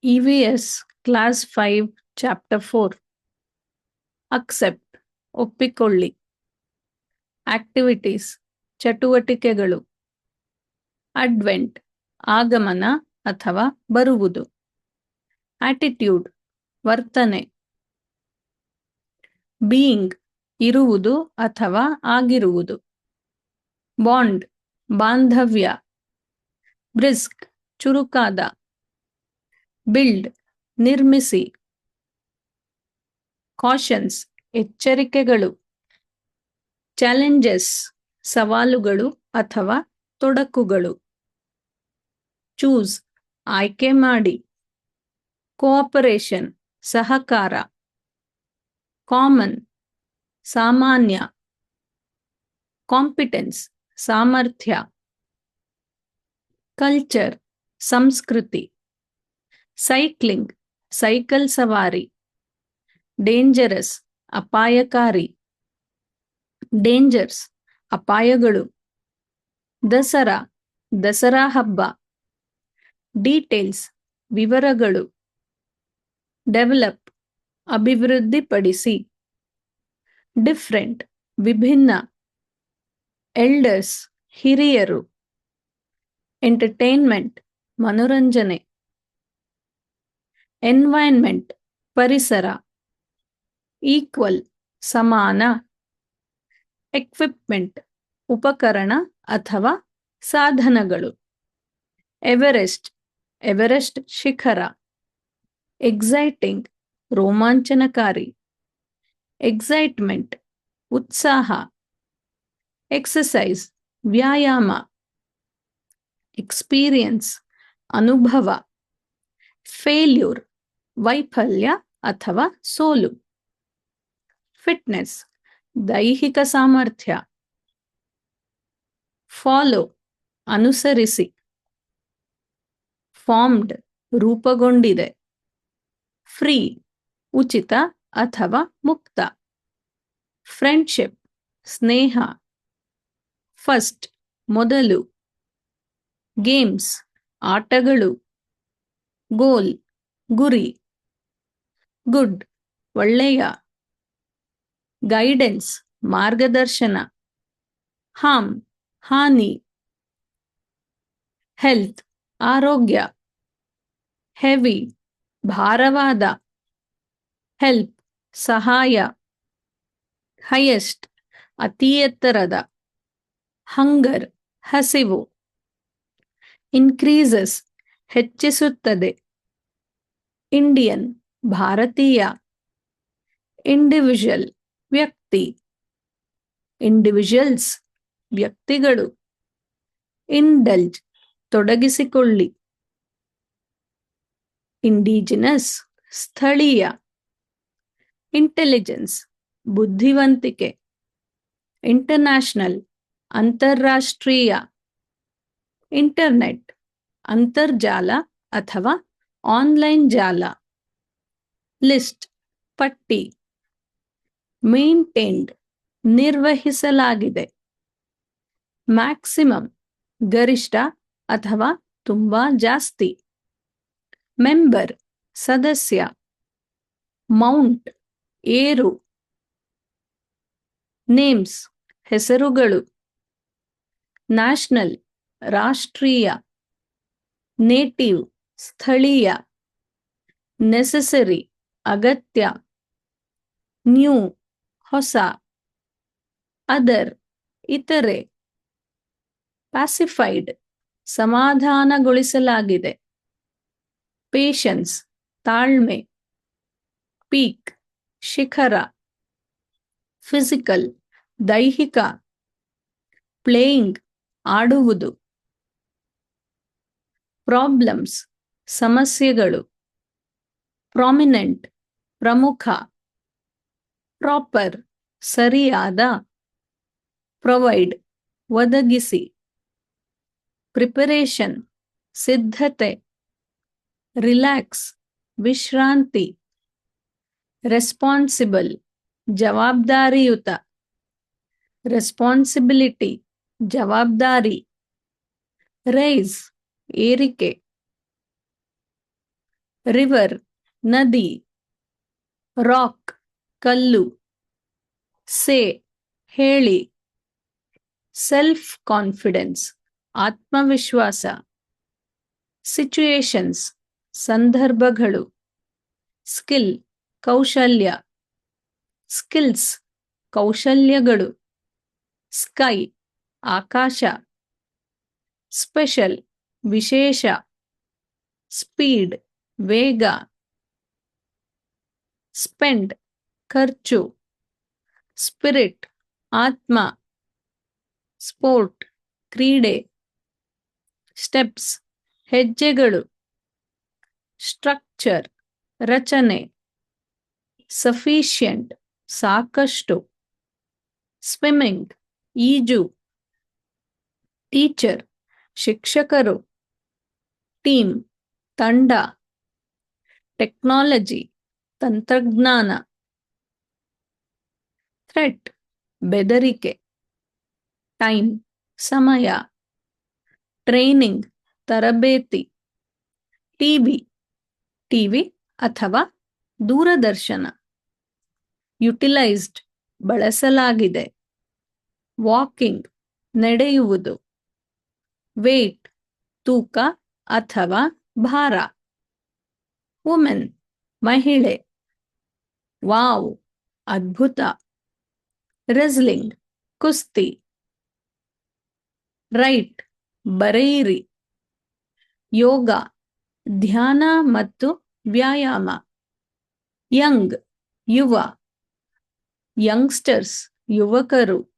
EVS Class 5 Chapter 4 accept ಒಪ್ಪಿಕೊಳ್ಳಿ. Activities ಚಟುವಟಿಕೆಗಳು. Advent ಆಗಮನ ಅಥವಾ ಬರುವುದು. ಆಟಿಟ್ಯೂಡ್ ವರ್ತನೆ. ಬೀಯಿಂಗ್ ಇರುವುದು ಅಥವಾ ಆಗಿರುವುದು. ಬಾಂಡ್ ಬಾಂಧವ್ಯ. ಬ್ರಿಸ್ಕ್ ಚುರುಕಾದ. ಬಿಲ್ಡ್ ನಿರ್ಮಿಸಿ. ಕಾಷನ್ಸ್ ಎಚ್ಚರಿಕೆಗಳು. ಚಾಲೆಂಜಸ್ ಸವಾಲುಗಳು ಅಥವಾ ತೊಡಕುಗಳು. ಚೂಸ್ ಆಯ್ಕೆ ಮಾಡಿ. ಕೋಆಪರೇಷನ್ ಸಹಕಾರ. ಕಾಮನ್ ಸಾಮಾನ್ಯ. ಕಾಂಪಿಟೆನ್ಸ್ ಸಾಮರ್ಥ್ಯ. ಕಲ್ಚರ್ ಸಂಸ್ಕೃತಿ. ಸೈಕ್ಲಿಂಗ್ ಸೈಕಲ್ ಸವಾರಿ. ಡೇಂಜರಸ್ ಅಪಾಯಕಾರಿ. ಡೇಂಜರ್ಸ್ ಅಪಾಯಗಳು. ದಸರಾ ದಸರಾ ಹಬ್ಬ. ಡೀಟೇಲ್ಸ್ ವಿವರಗಳು. ಡೆವಲಪ್ ಅಭಿವೃದ್ಧಿಪಡಿಸಿ. ಡಿಫ್ರೆಂಟ್ ವಿಭಿನ್ನ. ಎಲ್ಡರ್ಸ್ ಹಿರಿಯರು. ಎಂಟರ್ಟೈನ್ಮೆಂಟ್ ಮನೋರಂಜನೆ. ಎನ್ವೈರನ್ಮೆಂಟ್ ಪರಿಸರ. ಈಕ್ವಲ್ ಸಮಾನ. ಎಕ್ವಿಪ್ಮೆಂಟ್ ಉಪಕರಣ ಅಥವಾ ಸಾಧನಗಳು. ಎವರೆಸ್ಟ್ ಎವರೆಸ್ಟ್ ಶಿಖರ. ಎಕ್ಸೈಟಿಂಗ್ ರೋಮಾಂಚನಕಾರಿ. ಎಕ್ಸೈಟ್ಮೆಂಟ್ ಉತ್ಸಾಹ. ಎಕ್ಸಸೈಸ್ ವ್ಯಾಯಾಮ. ಎಕ್ಸ್ಪೀರಿಯನ್ಸ್ ಅನುಭವ. ಫೇಲ್ಯೂರ್ ವೈಫಲ್ಯ ಅಥವಾ ಸೋಲು. ಫಿಟ್ನೆಸ್ ದೈಹಿಕ ಸಾಮರ್ಥ್ಯ. ಫಾಲೋ ಅನುಸರಿಸಿ. ಫಾರ್ಮ್ಡ್ ರೂಪುಗೊಂಡಿದೆ. ಫ್ರೀ ಉಚಿತ ಅಥವಾ ಮುಕ್ತ. ಫ್ರೆಂಡ್ಶಿಪ್ ಸ್ನೇಹ. ಫಸ್ಟ್ ಮೊದಲು. ಗೇಮ್ಸ್ ಆಟಗಳು. ಗೋಲ್ ಗುರಿ. ಗುಡ್ ಒಳ್ಳೆಯ. ಗೈಡೆನ್ಸ್ ಮಾರ್ಗದರ್ಶನ. ಹಾರ್ಮ್ ಹಾನಿ. ಹೆಲ್ತ್ ಆರೋಗ್ಯ. ಹೆವಿ ಭಾರವಾದ. ಹೆಲ್ಪ್ ಸಹಾಯ. ಹೈಯೆಸ್ಟ್ ಅತಿ ಎತ್ತರದ. ಹಂಗರ್ ಹಸಿವು. ಇನ್ಕ್ರೀಸಸ್ ಹೆಚ್ಚಿಸುತ್ತದೆ. ಇಂಡಿಯನ್ ಭಾರತೀಯ. ಇಂಡಿವಿಜುವಲ್ ವ್ಯಕ್ತಿ. ಇಂಡಿವಿಜುವಲ್ಸ್ ವ್ಯಕ್ತಿಗಳು. ಇಂಡಲ್ಜ್ ತೊಡಗಿಸಿಕೊಳ್ಳಿ. ಇಂಡಿಜಿನಸ್ ಸ್ಥಳೀಯ. ಇಂಟೆಲಿಜೆನ್ಸ್ ಬುದ್ಧಿವಂತಿಕೆ. ಇಂಟರ್ನ್ಯಾಷನಲ್ ಅಂತಾರಾಷ್ಟ್ರೀಯ. ಇಂಟರ್ನೆಟ್ ಅಂತರ್ಜಾಲ ಅಥವಾ ಆನ್ಲೈನ್ ಜಾಲ. ಲಿಸ್ಟ್ ಪಟ್ಟಿ. ಮೇಂಟೈನ್ಡ್ ನಿರ್ವಹಿಸಲಾಗಿದೆ. ಮ್ಯಾಕ್ಸಿಮಮ್ ಗರಿಷ್ಠ ಅಥವಾ ತುಂಬಾ ಜಾಸ್ತಿ. ಮೆಂಬರ್ ಸದಸ್ಯ. ಮೌಂಟ್ ಏರು. ನೇಮ್ಸ್ ಹೆಸರುಗಳು. ನ್ಯಾಷನಲ್ ರಾಷ್ಟ್ರೀಯ. ನೇಟಿವ್ ಸ್ಥಳೀಯ. ನೆಸೆಸರಿ ಅಗತ್ಯ. ನ್ಯೂ ಹೊಸ. ಅದರ್ ಇತರೆ. ಪ್ಯಾಸಿಫೈಡ್ ಸಮಾಧಾನಗೊಳಿಸಲಾಗಿದೆ. ಪೇಷನ್ಸ್ ತಾಳ್ಮೆ. ಪೀಕ್ ಶಿಖರ. ಫಿಸಿಕಲ್ ದೈಹಿಕ. ಪ್ಲೇಯಿಂಗ್ ಆಡುವುದು. ಪ್ರಾಬ್ಲಮ್ಸ್ ಸಮಸ್ಯೆಗಳು. ಪ್ರಾಮಿನೆಂಟ್ ಪ್ರಮುಖ. ಪ್ರಾಪರ್ ಸರಿಯಾದ. ಪ್ರೊವೈಡ್ ಒದಗಿಸಿ. ಪ್ರಿಪರೇಷನ್ ಸಿದ್ಧತೆ. ರಿಲ್ಯಾಕ್ಸ್ ವಿಶ್ರಾಂತಿ. ರೆಸ್ಪಾನ್ಸಿಬಲ್ ಜವಾಬ್ದಾರಿಯುತ. ರೆಸ್ಪಾನ್ಸಿಬಿಲಿಟಿ ಜವಾಬ್ದಾರಿ. ರೈಸ್ ಏರಿಕೆ. ರಿವರ್ ನದಿ, ರಾಕ್ ಕಲ್ಲು, ಸೇ ಹೇಳಿ, ಸೆಲ್ಫ್ ಕಾನ್ಫಿಡೆನ್ಸ್ ಆತ್ಮವಿಶ್ವಾಸ, ಸಿಚುಯೇಷನ್ಸ್ ಸಂದರ್ಭಗಳು, ಸ್ಕಿಲ್ ಕೌಶಲ್ಯ, ಸ್ಕಿಲ್ಸ್ ಕೌಶಲ್ಯಗಳು, ಸ್ಕೈ ಆಕಾಶ, ಸ್ಪೆಷಲ್ ವಿಶೇಷ, ಸ್ಪೀಡ್ ವೇಗ, ಸ್ಪೆಂಡ್ ಖರ್ಚು, ಸ್ಪಿರಿಟ್ ಆತ್ಮ, ಸ್ಪೋರ್ಟ್ ಕ್ರೀಡೆ, ಸ್ಟೆಪ್ಸ್ ಹೆಜ್ಜೆಗಳು, ಸ್ಟ್ರಕ್ಚರ್ ರಚನೆ, ಸಫಿಷಿಯಂಟ್ ಸಾಕಷ್ಟು, ಸ್ವಿಮ್ಮಿಂಗ್ ಈಜು, ಟೀಚರ್ ಶಿಕ್ಷಕರು, ಟೀಮ್ ತಂಡ, ಟೆಕ್ನಾಲಜಿ ತಂತ್ರಜ್ಞಾನ, ಥ್ರೆಟ್ ಬೆದರಿಕೆ, ಟೈಮ್ ಸಮಯ, ಟ್ರೈನಿಂಗ್ ತರಬೇತಿ, ಟಿವಿ ಅಥವಾ ದೂರದರ್ಶನ, ಯುಟಿಲೈಸ್ಡ್ ಬಳಸಲಾಗಿದೆ, ವಾಕಿಂಗ್ ನಡೆಯುವುದು, ವೇಟ್ ತೂಕ ಅಥವಾ ಭಾರ, ವುಮೆನ್ ಮಹಿಳೆ, ವಾವ್ ಅದ್ಭುತ, ರೆಸ್ಲಿಂಗ್ ಕುಸ್ತಿ, ರೈಟ್ ಬರೆಯಿರಿ, ಯೋಗ ಧ್ಯಾನ ಮತ್ತು ವ್ಯಾಯಾಮ, ಯಂಗ್ ಯುವ, ಯಂಗ್ಸ್ಟರ್ಸ್ ಯುವಕರು,